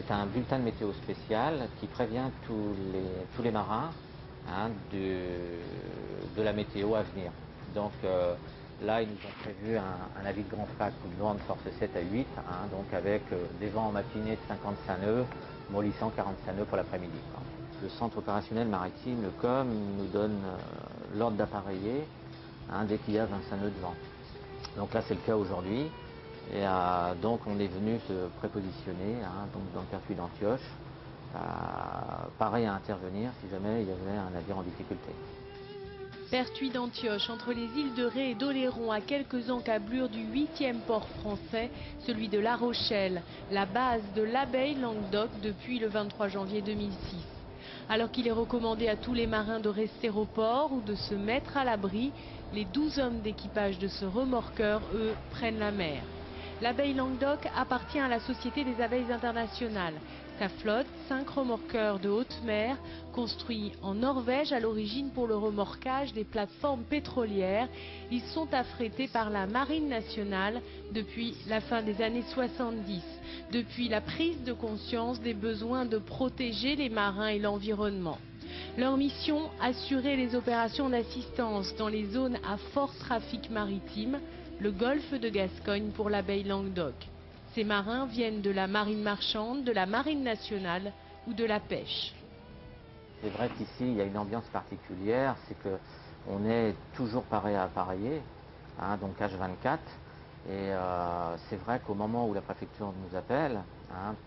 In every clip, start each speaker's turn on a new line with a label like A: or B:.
A: c'est un bulletin de météo spécial qui prévient tous les marins de la météo à venir. Donc là, ils nous ont prévu un avis de grand FAC ou de vent de force 7 à 8, donc avec des vents en matinée de 55 nœuds, mollissant 45 nœuds pour l'après-midi. Le centre opérationnel maritime, le COM, nous donne l'ordre d'appareiller dès qu'il y a 25 nœuds de vent. Donc là, c'est le cas aujourd'hui. Et donc on est venu se prépositionner donc dans le Pertuis d'Antioche, pareil à intervenir si jamais il y avait un navire en difficulté.
B: Pertuis d'Antioche, entre les îles de Ré et d'Oléron, à quelques encablures du 8e port français, celui de La Rochelle, la base de l'Abeille Languedoc depuis le 23 janvier 2006. Alors qu'il est recommandé à tous les marins de rester au port ou de se mettre à l'abri, les 12 hommes d'équipage de ce remorqueur, eux, prennent la mer. L'Abeille Languedoc appartient à la Société des Abeilles Internationales. Sa flotte, 5 remorqueurs de haute mer, construits en Norvège à l'origine pour le remorquage des plateformes pétrolières, ils sont affrétés par la Marine nationale depuis la fin des années 70, depuis la prise de conscience des besoins de protéger les marins et l'environnement. Leur mission, assurer les opérations d'assistance dans les zones à fort trafic maritime, le golfe de Gascogne pour l'Abeille Languedoc. Ces marins viennent de la marine marchande, de la marine nationale ou de la pêche.
A: C'est vrai qu'ici, il y a une ambiance particulière, c'est qu'on est toujours paré à appareiller, donc H24. Et c'est vrai qu'au moment où la préfecture nous appelle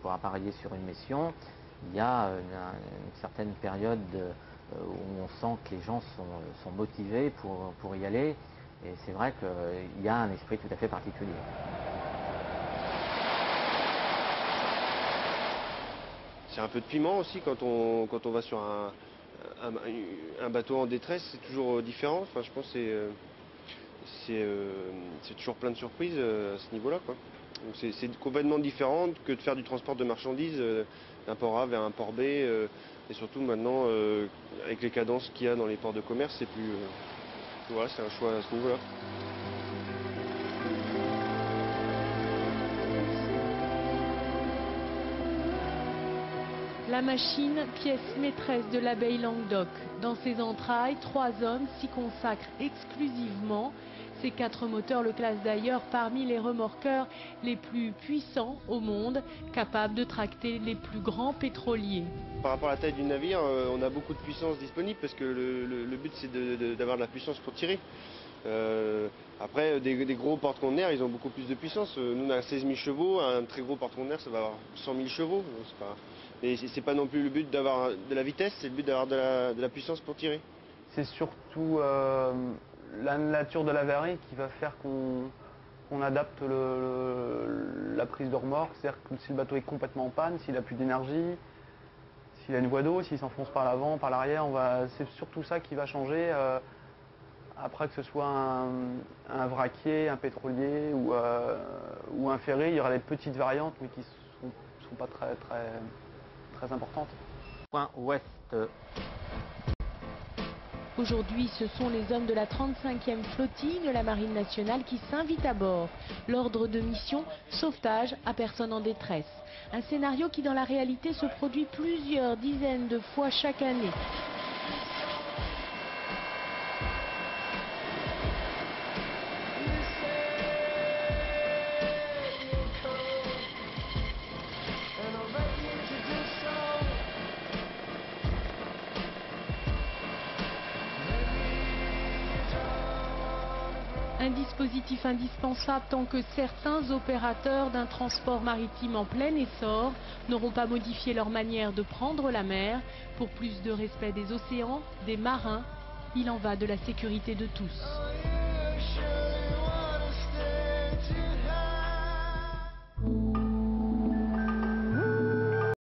A: pour appareiller sur une mission, il y a une certaine période où on sent que les gens sont motivés pour y aller. Et c'est vrai qu'il y a un esprit tout à fait particulier.
C: C'est un peu de piment aussi quand on va sur un bateau en détresse, c'est toujours différent. Enfin, je pense que c'est toujours plein de surprises à ce niveau-là, quoi. Donc c'est complètement différent que de faire du transport de marchandises d'un port A vers un port B. Et surtout maintenant, avec les cadences qu'il y a dans les ports de commerce, c'est plus... voilà, c'est un choix à ce niveau-là.
B: La machine, pièce maîtresse de l'Abeille Languedoc. Dans ses entrailles, 3 hommes s'y consacrent exclusivement. Ces 4 moteurs le classent d'ailleurs parmi les remorqueurs les plus puissants au monde, capables de tracter les plus grands pétroliers.
C: Par rapport à la taille du navire, on a beaucoup de puissance disponible parce que le but c'est d'avoir de la puissance pour tirer. Après, des gros porte-conteneurs, ils ont beaucoup plus de puissance. Nous, on a 16 000 chevaux, un très gros porte-conteneur, ça va avoir 100 000 chevaux. Et c'est pas non plus le but d'avoir de la vitesse, c'est le but d'avoir de la puissance pour tirer.
D: C'est surtout la nature de l'avarie qui va faire qu'on adapte la prise de remorque. C'est-à-dire que si le bateau est complètement en panne, s'il n'a plus d'énergie, s'il a une voie d'eau, s'il s'enfonce par l'avant, par l'arrière, c'est surtout ça qui va changer. Après, que ce soit un vraquier, un pétrolier ou un ferry, il y aura des petites variantes mais qui ne sont pas très importantes.
A: Point ouest.
B: Aujourd'hui, ce sont les hommes de la 35e flottille de la Marine nationale qui s'invitent à bord. L'ordre de mission, sauvetage à personne en détresse. Un scénario qui dans la réalité se produit plusieurs dizaines de fois chaque année. Un dispositif indispensable tant que certains opérateurs d'un transport maritime en plein essor n'auront pas modifié leur manière de prendre la mer. Pour plus de respect des océans, des marins, il en va de la sécurité de tous.